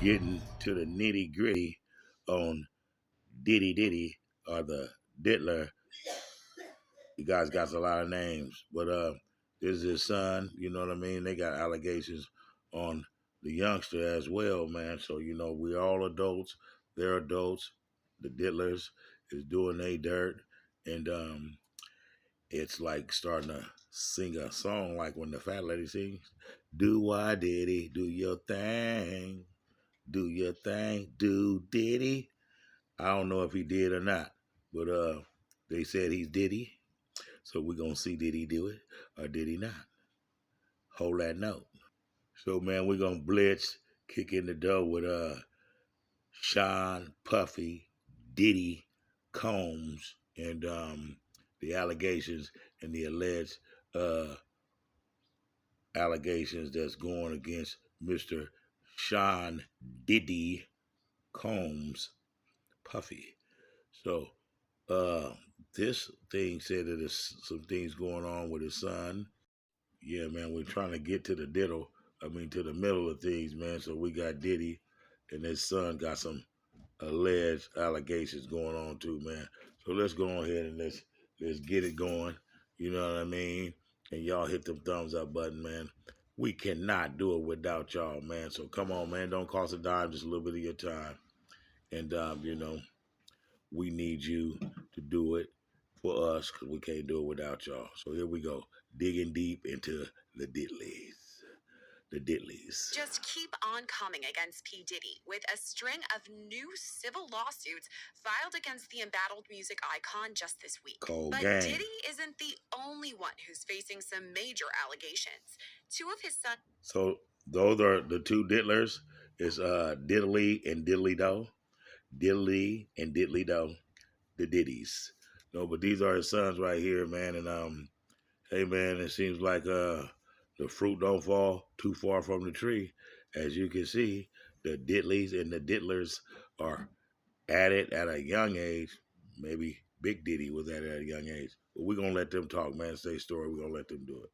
getting to the nitty gritty on Diddy or the Diddler. You guys got a lot of names, but this is his son. You know what I mean? They got allegations on the youngster as well, man. So we all adults. They're adults. The Diddlers is doing their dirt, and it's like starting to sing a song like when the fat lady sings, "Do why Diddy, do your thing, do your thing, do Diddy." I don't know if he did or not, but they said he's Diddy, so we're gonna see did he do it or did he not. Hold that note. So man, we're gonna blitz, kick in the door with Sean Puffy, Diddy Combs, and the allegations and the alleged uh, allegations that's going against Mr. Sean Diddy Combs Puffy. So this thing said that there's some things going on with his son. Yeah, man, we're trying to get to the to the middle of things, man. So we got Diddy and his son got some alleged allegations going on too, man. So let's go on ahead and let's get it going. You know what I mean? And y'all hit the thumbs up button, man. We cannot do it without y'all, man. So come on, man. Don't cost a dime, just a little bit of your time. And we need you to do it for us because we can't do it without y'all. So here we go, digging deep into the Diddleys. The Diddleys. Just keep on coming against P. Diddy with a string of new civil lawsuits filed against the embattled music icon just this week. Cold but gang. Diddy isn't the only one who's facing some major allegations. Two of his sons. So those are the two Diddlers. It's Diddley and Diddley Doe. Diddley and Diddley Doe. The Diddies. No, but these are his sons right here, man. And hey man, it seems like the fruit don't fall too far from the tree. As you can see, the Diddleys and the Diddlers are at it at a young age. Maybe Big Diddy was at it at a young age. But we're going to let them talk, man. Say story. We're going to let them do it.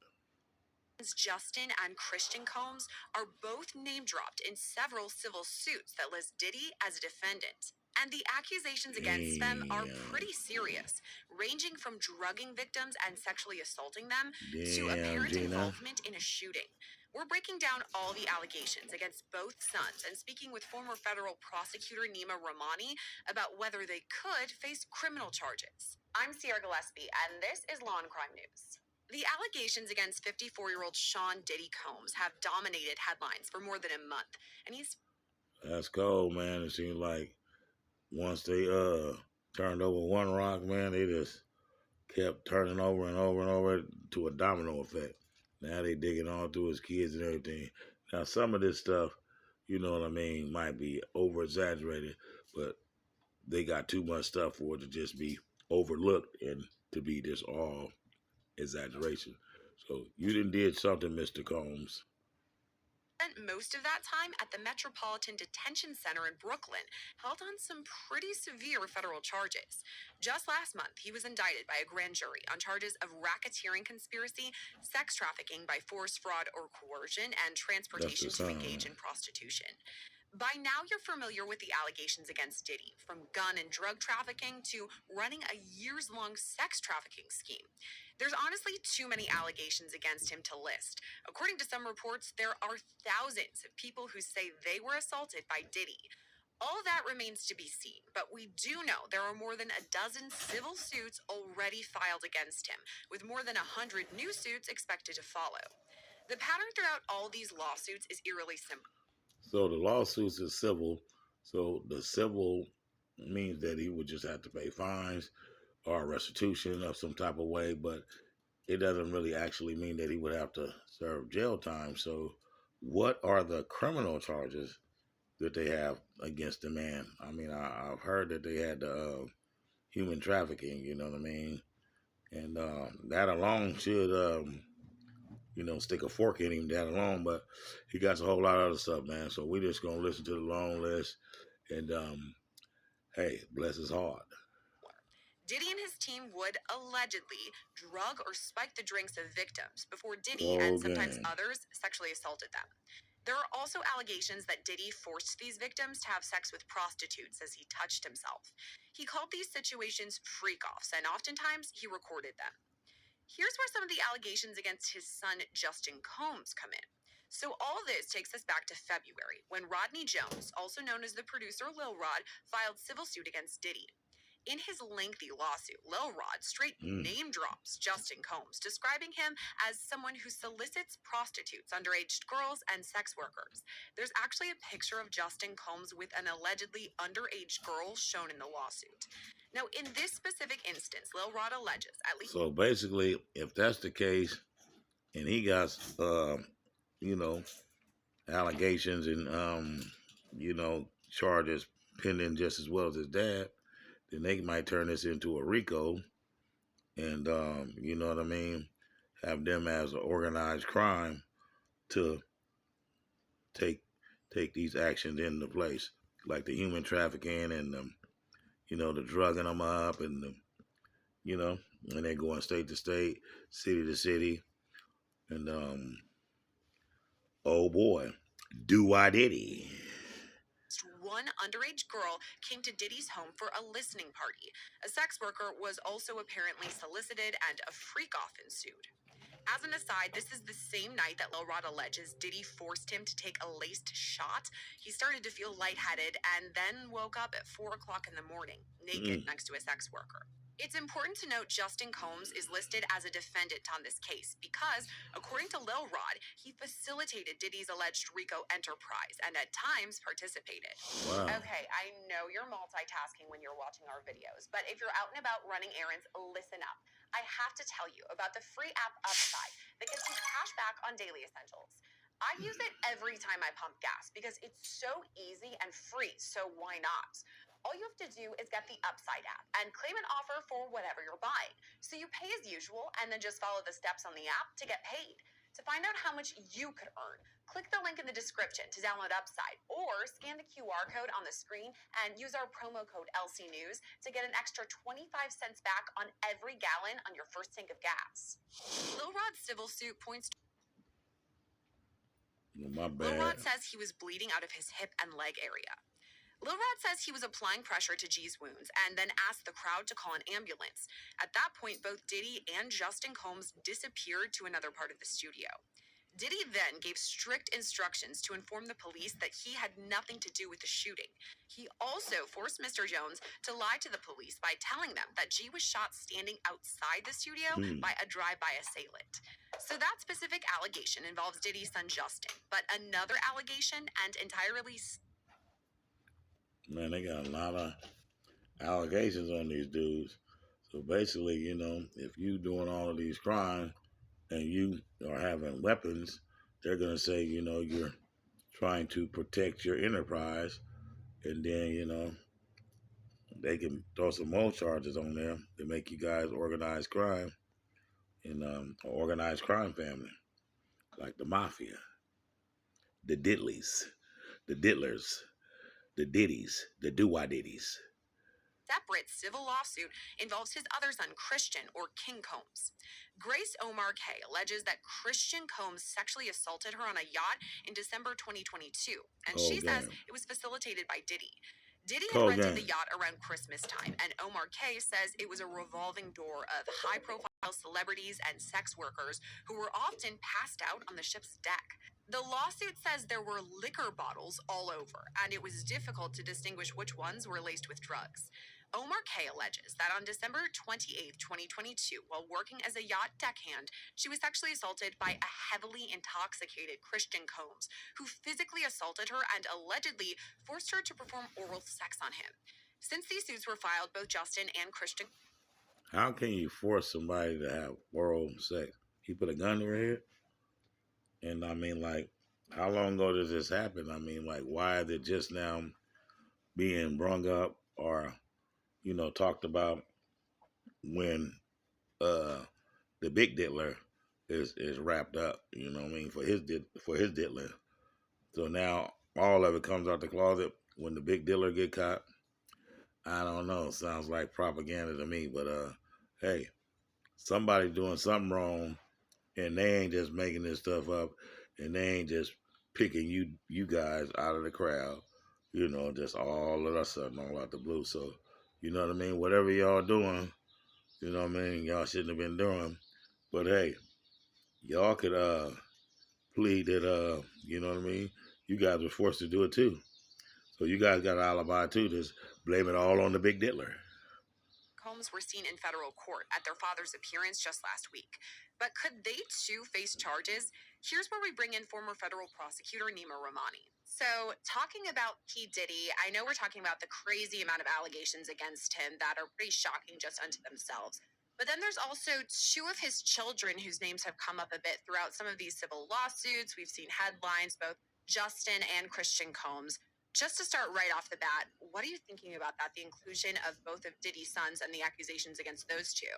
Justin and Christian Combs are both name dropped in several civil suits that list Diddy as a defendant. And the accusations against them are pretty serious, ranging from drugging victims and sexually assaulting them to apparent involvement in a shooting. We're breaking down all the allegations against both sons and speaking with former federal prosecutor Nima Rahmani about whether they could face criminal charges. I'm Sierra Gillespie, and this is Law and Crime News. The allegations against 54-year-old Sean Diddy Combs have dominated headlines for more than a month, and he's... That's cold, man. It seems like once they turned over one rock, man, they just kept turning over and over and over to a domino effect. Now they digging all through his kids and everything. Now some of this stuff, you know what I mean, might be over exaggerated, but they got too much stuff for it to just be overlooked and to be this all exaggeration. So you did something, Mr. Combs. Spent most of that time at the Metropolitan Detention Center in Brooklyn, held on some pretty severe federal charges. Just last month, he was indicted by a grand jury on charges of racketeering conspiracy, sex trafficking by force, fraud, or coercion, and transportation to engage in prostitution. By now, you're familiar with the allegations against Diddy, from gun and drug trafficking to running a years-long sex trafficking scheme. There's honestly too many allegations against him to list. According to some reports, there are thousands of people who say they were assaulted by Diddy. All that remains to be seen, but we do know there are more than a dozen civil suits already filed against him, with more than 100 new suits expected to follow. The pattern throughout all these lawsuits is eerily similar. So the lawsuits is civil. So the civil means that he would just have to pay fines or restitution of some type of way, but it doesn't really actually mean that he would have to serve jail time. So what are the criminal charges that they have against the man? I mean, I've heard that they had the human trafficking, you know what I mean? And that alone should, stick a fork in him, that alone. But he got a whole lot of other stuff, man. So we're just going to listen to the long list. And, hey, bless his heart. Diddy and his team would allegedly drug or spike the drinks of victims before Diddy and sometimes others sexually assaulted them. There are also allegations that Diddy forced these victims to have sex with prostitutes as he touched himself. He called these situations freak-offs, and oftentimes he recorded them. Here's where some of the allegations against his son, Justin Combs, come in. So all this takes us back to February, when Rodney Jones, also known as the producer Lil Rod, filed civil suit against Diddy. In his lengthy lawsuit, Lil Rod straight name drops Justin Combs, describing him as someone who solicits prostitutes, underage girls, and sex workers. There's actually a picture of Justin Combs with an allegedly underage girl shown in the lawsuit. Now, in this specific instance, Lil Rod alleges at least. So basically, if that's the case, and he got, you know, allegations and, charges pending just as well as his dad, then they might turn this into a RICO, and you know what I mean, have them as an organized crime to take these actions into place, like the human trafficking and the drugging them up, and and they're going state to state, city to city, and oh boy, do I Diddy. One underage girl came to Diddy's home for a listening party. A sex worker was also apparently solicited, and a freak-off ensued. As an aside, this is the same night that Lil Rod alleges Diddy forced him to take a laced shot. He started to feel lightheaded and then woke up at 4 o'clock in the morning, naked next to a sex worker. It's important to note Justin Combs is listed as a defendant on this case because, according to Lil Rod, he facilitated Diddy's alleged RICO enterprise and at times participated. Wow. Okay, I know you're multitasking when you're watching our videos, but if you're out and about running errands, listen up. I have to tell you about the free app Upside that gives you cash back on daily essentials. I use it every time I pump gas because it's so easy and free, so why not? All you have to do is get the Upside app and claim an offer for whatever you're buying. So you pay as usual and then just follow the steps on the app to get paid. To find out how much you could earn, click the link in the description to download Upside or scan the QR code on the screen and use our promo code LCNews to get an extra 25 cents back on every gallon on your first tank of gas. Lil Rod's civil suit points to My bad. Lil Rod says he was bleeding out of his hip and leg area. Lil Rod says he was applying pressure to G's wounds and then asked the crowd to call an ambulance. At that point, both Diddy and Justin Combs disappeared to another part of the studio. Diddy then gave strict instructions to inform the police that he had nothing to do with the shooting. He also forced Mr. Jones to lie to the police by telling them that G was shot standing outside the studio by a drive-by assailant. So that specific allegation involves Diddy's son Justin, but another allegation and entirely... Man, they got a lot of allegations on these dudes. So basically, if you doing all of these crimes and you are having weapons, they're going to say, you're trying to protect your enterprise. And then, they can throw some more charges on there to make you guys organized crime and an organized crime family, like the mafia, the Diddleys, the Diddlers, the Diddies, the do-I-Diddies. Separate civil lawsuit involves his other son, Christian, or King Combs. Grace Omar K. alleges that Christian Combs sexually assaulted her on a yacht in December 2022, and she says it was facilitated by Diddy. Diddy had rented the yacht around Christmas time, and Omar K. says it was a revolving door of high-profile celebrities and sex workers who were often passed out on the ship's deck. The lawsuit says there were liquor bottles all over, and it was difficult to distinguish which ones were laced with drugs. Omar K. alleges that on December 28, 2022, while working as a yacht deckhand, she was sexually assaulted by a heavily intoxicated Christian Combs, who physically assaulted her and allegedly forced her to perform oral sex on him. Since these suits were filed, both Justin and Christian... How can you force somebody to have oral sex? He put a gun to her head? And I mean, like, how long ago does this happen? I mean, like, why is it just now being brung up or, talked about when the big diddler is wrapped up, for his diddler. So now all of it comes out the closet when the big diddler get caught. I don't know. Sounds like propaganda to me, but hey, somebody's doing something wrong. And they ain't just making this stuff up, and they ain't just picking you guys out of the crowd, just all of a sudden, all out the blue. So, you know what I mean? Whatever y'all doing, you know what I mean, y'all shouldn't have been doing. But hey, y'all could plead that you know what I mean, you guys were forced to do it too. So you guys got an alibi too. Just blame it all on the big diddler. Combs were seen in federal court at their father's appearance just last week. But could they too face charges? Here's where we bring in former federal prosecutor Nima Rahmani. So, talking about P. Diddy, I know we're talking about the crazy amount of allegations against him that are pretty shocking just unto themselves. But then there's also two of his children whose names have come up a bit throughout some of these civil lawsuits. We've seen headlines, both Justin and Christian Combs. Just to start right off the bat, what are you thinking about that? The inclusion of both of Diddy's sons and the accusations against those two?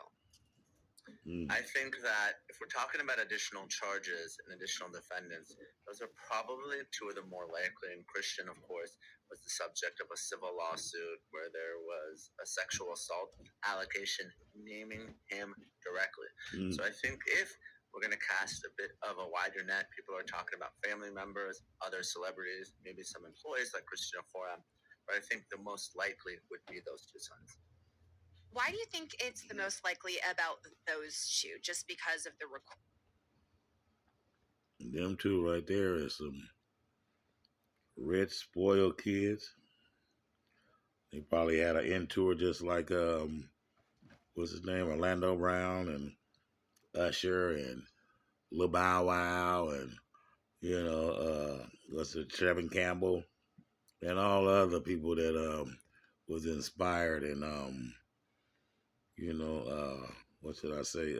I think that if we're talking about additional charges and additional defendants, those are probably two of the more likely. And Christian, of course, was the subject of a civil lawsuit where there was a sexual assault allegation naming him directly. So I think if we're going to cast a bit of a wider net, people are talking about family members, other celebrities, maybe some employees like Christian Forum, but I think the most likely would be those two sons. Why do you think it's the most likely about those two? Just because of the Them two right there is some rich, spoiled kids. They probably had an in tour just like what's his name, Orlando Brown and Usher and Lil Bow Wow and what's it, Trevin Campbell and all the other people that was inspired and what should I say,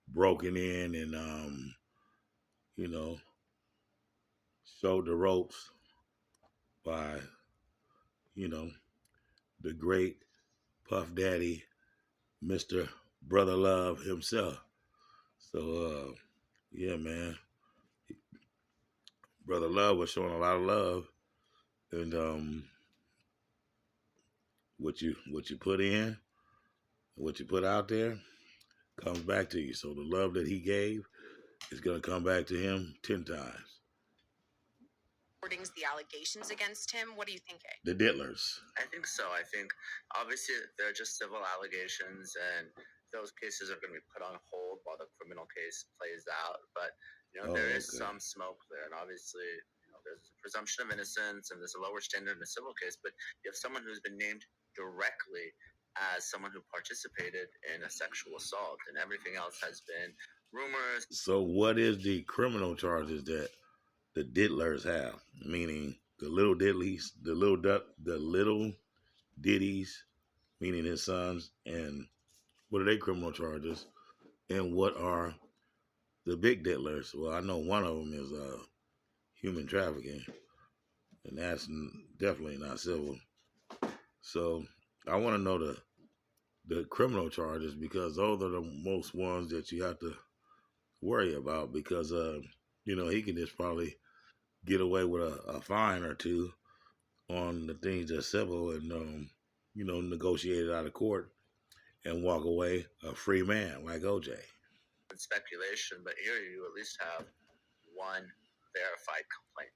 broken in and showed the ropes by the great Puff Daddy, Mr. Brother Love himself. So yeah, man, Brother Love was showing a lot of love, and what you put in, what you put out there, comes back to you. So the love that he gave is gonna come back to him 10 times. The allegations against him. What are you thinking? The diddlers. I think so. I think obviously they're just civil allegations, and those cases are going to be put on hold while the criminal case plays out. But there is some smoke there, and obviously there's a presumption of innocence, and there's a lower standard in a civil case. But you have someone who's been named directly as someone who participated in a sexual assault, and everything else has been rumors. So what is the criminal charges that the diddlers have? Meaning the little diddlies, the little Diddies, meaning his sons, and what are their criminal charges? And what are the big diddlers? Well, I know one of them is human trafficking, and that's definitely not civil. So I want to know the criminal charges, because those are the most ones that you have to worry about, because he can just probably get away with a fine or two on the things that's civil and negotiate it out of court and walk away a free man like OJ. Speculation, but here you at least have one verified complaint.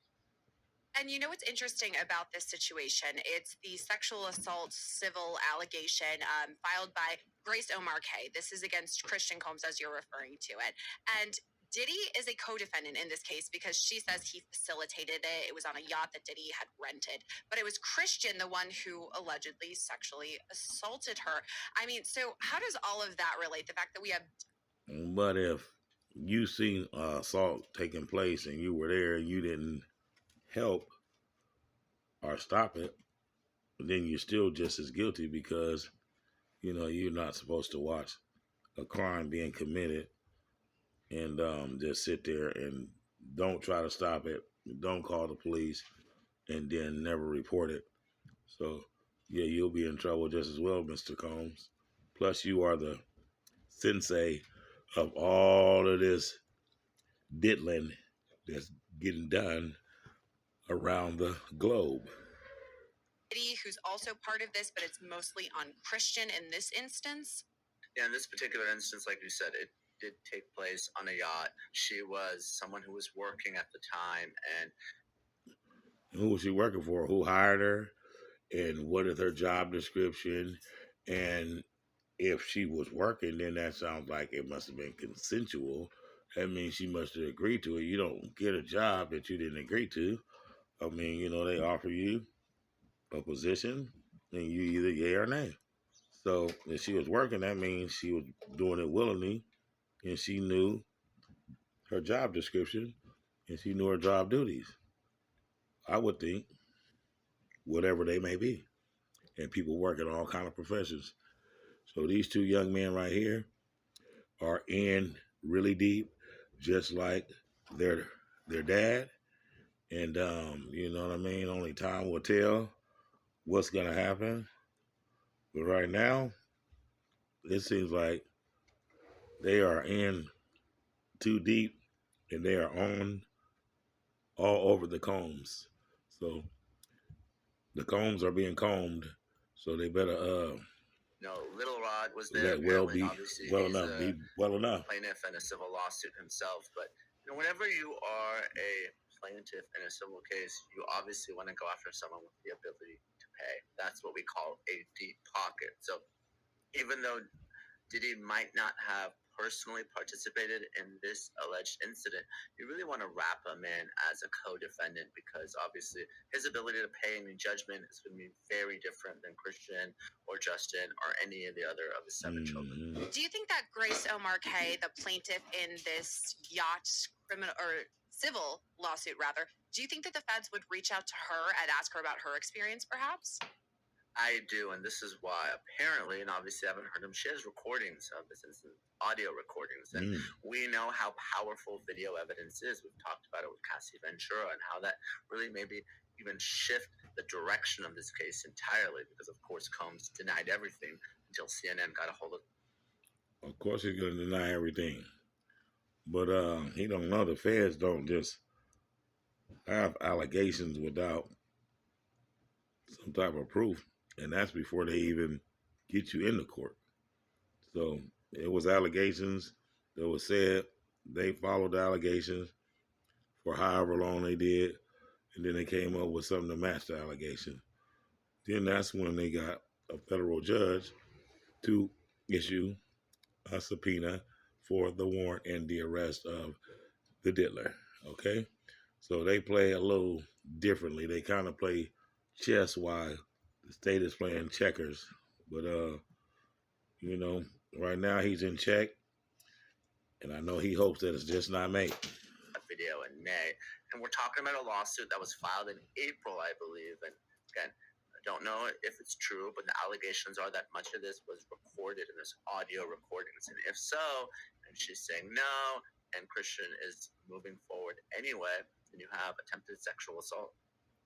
And you know what's interesting about this situation? It's the sexual assault civil allegation filed by Grace O'Marquez. This is against Christian Combs, as you're referring to it. And Diddy is a co-defendant in this case because she says he facilitated it. It was on a yacht that Diddy had rented. But it was Christian, the one who allegedly sexually assaulted her. I mean, so how does all of that relate? The fact that we have... But if you seen assault taking place and you were there and you didn't help or stop it, then you're still just as guilty, because you're not supposed to watch a crime being committed and just sit there and don't try to stop it, don't call the police, and then never report it. So yeah, you'll be in trouble just as well, Mr. Combs. Plus you are the sensei of all of this diddling that's getting done around the globe. Diddy, who's also part of this, but it's mostly on Christian in this instance. Yeah, in this particular instance, like you said, did take place on a yacht. She was someone who was working at the time, and Who was she working for? Who hired her? And what is her job description? And if she was working, then that sounds like it must have been consensual. That means she must have agreed to it. You don't get a job that you didn't agree to. I mean, they offer you a position, and you either yay or nay. So if she was working, that means she was doing it willingly, and she knew her job description, and she knew her job duties. I would think, whatever they may be, and people work in all kind of professions. So these two young men right here are in really deep, just like their dad. And you know what I mean? Only time will tell what's gonna happen. But right now, it seems like they are in too deep and they are on all over the combs. So the combs are being combed. So they better Little Rod was there. let well Apparently, be obviously, well he's enough. Be well enough. plaintiff in a civil lawsuit himself. But whenever you are a plaintiff in a civil case, you obviously want to go after someone with the ability to pay. That's what we call a deep pocket. So even though Diddy might not have personally participated in this alleged incident, you really want to wrap him in as a co-defendant, because obviously his ability to pay any judgment is going to be very different than Christian or Justin or any of the other of his 7 children. Do you think that Grace O'Marquez, the plaintiff in this yacht criminal or civil lawsuit, rather, do you think that the feds would reach out to her and ask her about her experience, perhaps? I do, and this is why apparently, and obviously I haven't heard him, she has recordings of this incident, audio recordings, and we know how powerful video evidence is. We've talked about it with Cassie Ventura and how that really maybe even shift the direction of this case entirely, because of course Combs denied everything until CNN got a hold of it. Of course he's gonna deny everything. But he don't know the feds don't just have allegations without some type of proof. And that's before they even get you into court. So it was allegations that was said. They followed the allegations for however long they did, and then they came up with something to match the allegation. Then that's when they got a federal judge to issue a subpoena for the warrant and the arrest of the diddler. Okay? So they play a little differently. They kind of play chess while the state is playing checkers. But right now he's in check, and I know he hopes that it's just not me. A video in May, and we're talking about a lawsuit that was filed in April, I believe. And again, I don't know if it's true, but the allegations are that much of this was recorded in this audio recordings, and if so, and she's saying no, and Christian is moving forward anyway, then you have attempted sexual assault.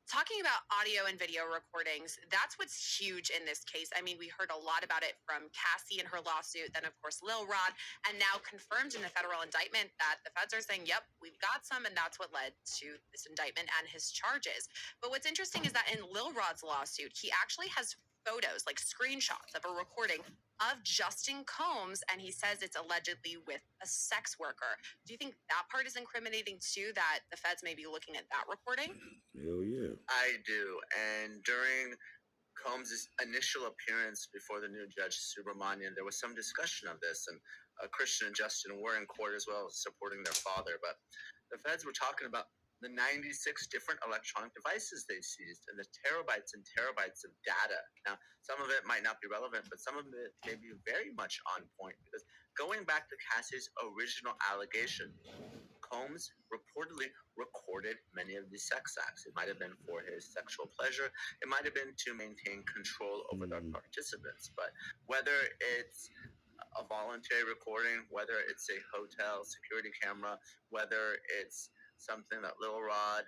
Talking about audio and video recordings, that's what's huge in this case. I mean, we heard a lot about it from Cassie in her lawsuit, then, of course, Lil Rod, and now confirmed in the federal indictment that the feds are saying, yep, we've got some, and that's what led to this indictment and his charges. But what's interesting is that in Lil Rod's lawsuit, he actually has photos, like screenshots of a recording of Justin Combs, and he says it's allegedly with a sex worker. Do you think that part is incriminating too, that the feds may be looking at that recording? Hell yeah. I do. And during Combs' initial appearance before the new judge, Subramanian, there was some discussion of this, and Christian and Justin were in court as well, supporting their father. But the feds were talking about the 96 different electronic devices they seized and the terabytes and terabytes of data. Now, some of it might not be relevant, but some of it may be very much on point, because going back to Cassie's original allegation, Combs reportedly recorded many of these sex acts. It might have been for his sexual pleasure. It might have been to maintain control over the participants. But whether it's a voluntary recording, whether it's a hotel security camera, whether it's something that Lil Rod,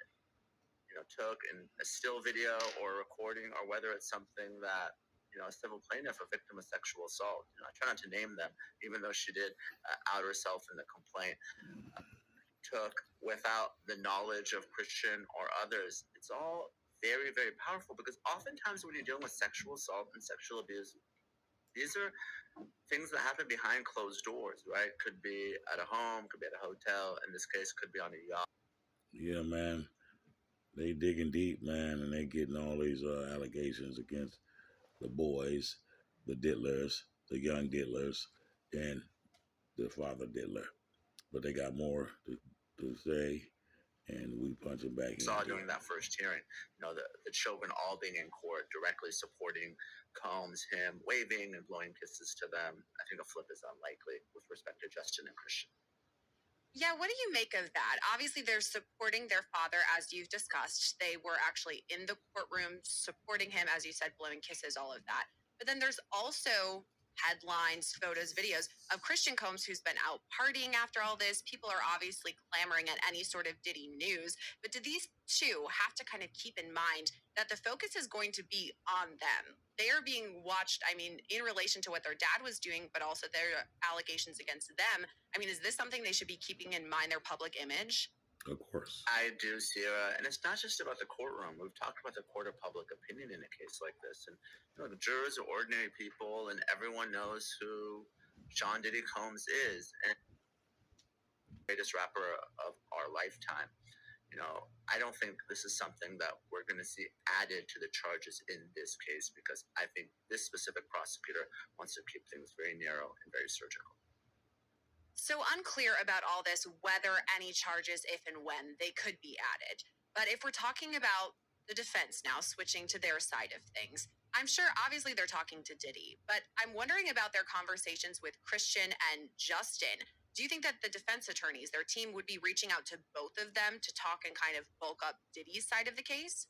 took in a still video or recording, or whether it's something that a civil plaintiff, a victim of sexual assault, I try not to name them, even though she did out herself in the complaint, took without the knowledge of Christian or others. It's all very, very powerful, because oftentimes when you're dealing with sexual assault and sexual abuse, These are things that happen behind closed doors, right? Could be at a home, could be at a hotel. In this case, could be on a yacht. Yeah, man. They digging deep, man, and they getting all these allegations against the boys, the diddlers, the young diddlers, and the father diddler. But they got more to say, and we punching back in. Saw during that first hearing, the children all being in court, directly supporting Combs, him waving and blowing kisses to them. I think a flip is unlikely with respect to Justin and Christian. Yeah, what do you make of that? Obviously, they're supporting their father, as you've discussed. They were actually in the courtroom supporting him, as you said, blowing kisses, all of that. But then there's also headlines, photos, videos of Christian Combs, who's been out partying after all this. People are obviously clamoring at any sort of Diddy news. But do these two have to kind of keep in mind that the focus is going to be on them? They are being watched, I mean, in relation to what their dad was doing, but also their allegations against them. I mean, is this something they should be keeping in mind, their public image? Of course. I do, Sierra. And it's not just about the courtroom. We've talked about the court of public opinion in a case like this. And, the jurors are ordinary people, and everyone knows who Sean Diddy Combs is. And greatest rapper of our lifetime. I don't think this is something that we're going to see added to the charges in this case, because I think this specific prosecutor wants to keep things very narrow and very surgical. So unclear about all this, whether any charges, if and when, they could be added. But if we're talking about the defense now, switching to their side of things, I'm sure obviously they're talking to Diddy, but I'm wondering about their conversations with Christian and Justin. Do you think that the defense attorneys, their team, would be reaching out to both of them to talk and kind of bulk up Diddy's side of the case?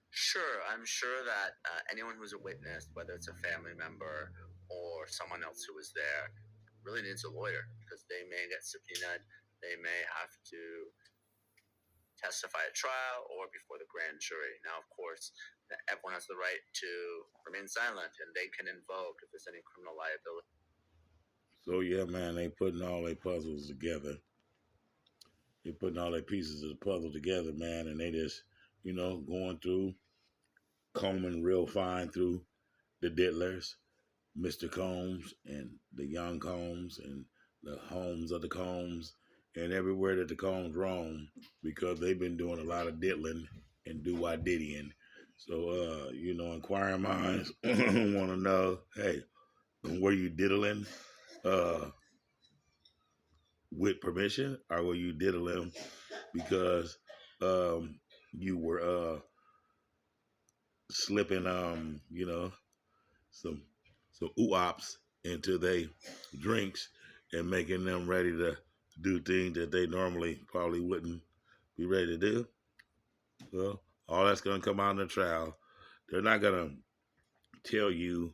Sure. I'm sure that anyone who's a witness, whether it's a family member or someone else who was there, really needs a lawyer, because they may get subpoenaed. They may have to testify at trial or before the grand jury. Now, of course, everyone has the right to remain silent, and they can invoke if there's any criminal liability. So yeah, man, they putting all their puzzles together. They putting all their pieces of the puzzle together, man, and they just, going through, combing real fine through the diddlers, Mr. Combs and the young Combs and the homes of the Combs and everywhere that the Combs roam, because they've been doing a lot of diddling and do-why-diddying. So, inquiring minds want to know, hey, were you diddling with permission, or were you diddling because you were slipping, some oops into they drinks and making them ready to do things that they normally probably wouldn't be ready to do? Well, all that's going to come out in the trial. They're not going to tell you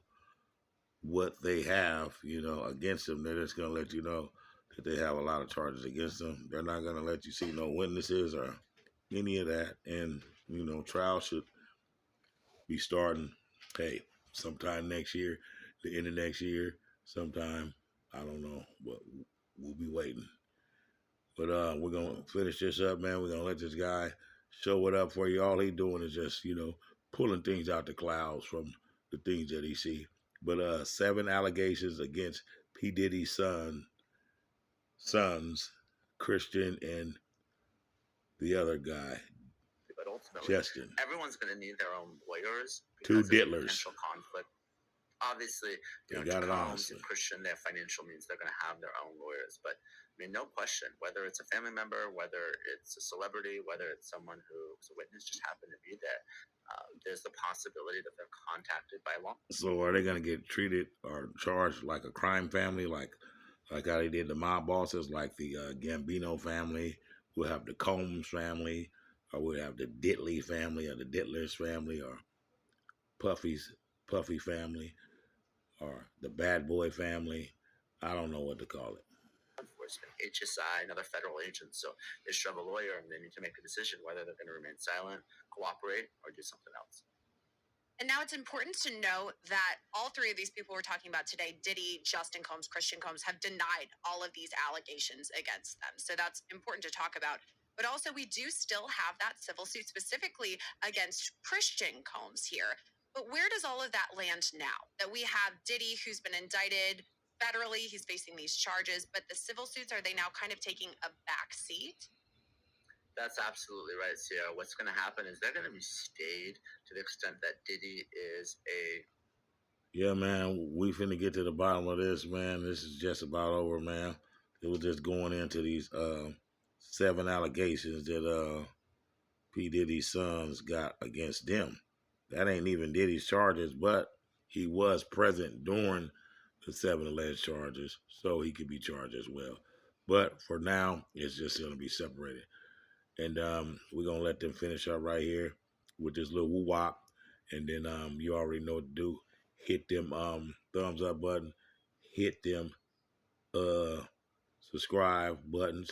what they have, against them. They're just going to let you know that they have a lot of charges against them. They're not going to let you see no witnesses or any of that. And, trial should be starting, hey, sometime next year, the end of next year, sometime, I don't know, but we'll be waiting. But we're going to finish this up, man. We're going to let this guy show it up for you. All he doing is just, pulling things out the clouds from the things that he see. But 7 allegations against P. Diddy's sons, Christian and the other guy, But ultimately, Justin. everyone's going to need their own lawyers. 2 diddlers. Potential conflict. Obviously, they got it Combs honestly. and Christian, they have financial means. They're going to have their own lawyers. But, no question, whether it's a family member, whether it's a celebrity, whether it's someone who's a witness, just happened to be there, there's the possibility that they're contacted by law. So are they going to get treated or charged like a crime family, like how they did the mob bosses, like the Gambino family? We'll have the Combs family, or we'll have the Diddley family, or the Diddlers family, or Puffy family, or the Bad Boy family. I don't know what to call it. Enforcement, HSI, and other federal agents. So they should have a lawyer, and they need to make a decision whether they're going to remain silent, cooperate, or do something else. And now it's important to know that all 3 of these people we're talking about today, Diddy, Justin Combs, Christian Combs, have denied all of these allegations against them. So that's important to talk about. But also, we do still have that civil suit specifically against Christian Combs here. But where does all of that land now? That we have Diddy, who's been indicted federally, he's facing these charges, but the civil suits, are they now kind of taking a back seat? That's absolutely right, Sierra. What's going to happen is they're going to be stayed to the extent that Diddy is a. Yeah, man, we finna get to the bottom of this, man. This is just about over, man. It was just going into these 7 allegations that P. Diddy's sons got against them. That ain't even Diddy's charges, but he was present during the 7 alleged charges, so he could be charged as well. But for now, it's just gonna be separated. And we're gonna let them finish up right here with this little woo wop. And then you already know what to do. Hit them thumbs up button, hit them subscribe buttons,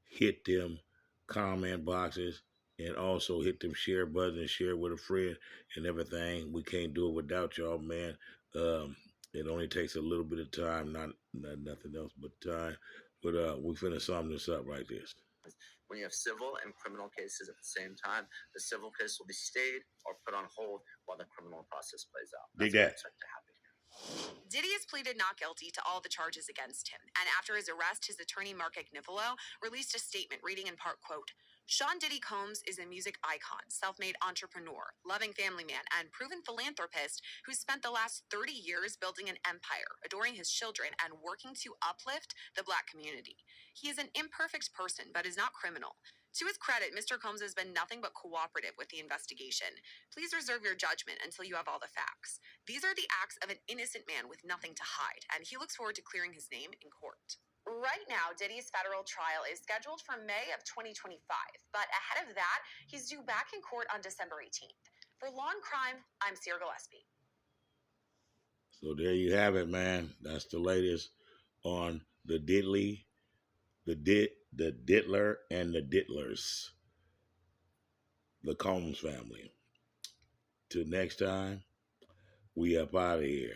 hit them comment boxes, and also hit them share buttons and share with a friend and everything. We can't do it without y'all, man. It only takes a little bit of time, not nothing else but time. But we finna sum this up like this. When you have civil and criminal cases at the same time, the civil case will be stayed or put on hold while the criminal process plays out. Dig That's what I that. expect to happen here. Diddy has pleaded not guilty to all the charges against him, and after his arrest, his attorney Mark Agnifilo released a statement reading in part, quote, Sean Diddy Combs is a music icon, self-made entrepreneur, loving family man, and proven philanthropist who spent the last 30 years building an empire, adoring his children, and working to uplift the Black community. He is an imperfect person, but is not criminal. To his credit, Mr. Combs has been nothing but cooperative with the investigation. Please reserve your judgment until you have all the facts. These are the acts of an innocent man with nothing to hide, and he looks forward to clearing his name in court. Right now, Diddy's federal trial is scheduled for May of 2025, but ahead of that, he's due back in court on December 18th. For Law and Crime, I'm Sierra Gillespie. So there you have it, man. That's the latest on the Diddley, the Diddler, and the Diddlers, the Combs family. Till next time, we up out of here.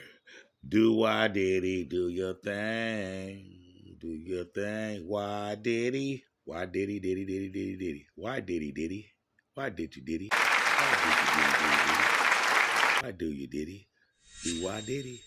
Do why Diddy, do your thing. Do your thing. Why Diddy? Why Diddy, Diddy, Diddy, Diddy, Diddy? Why Diddy, Diddy? Why did you, Diddy? Why did you, Diddy, Diddy, Diddy? Why do you, Diddy? Do why Diddy?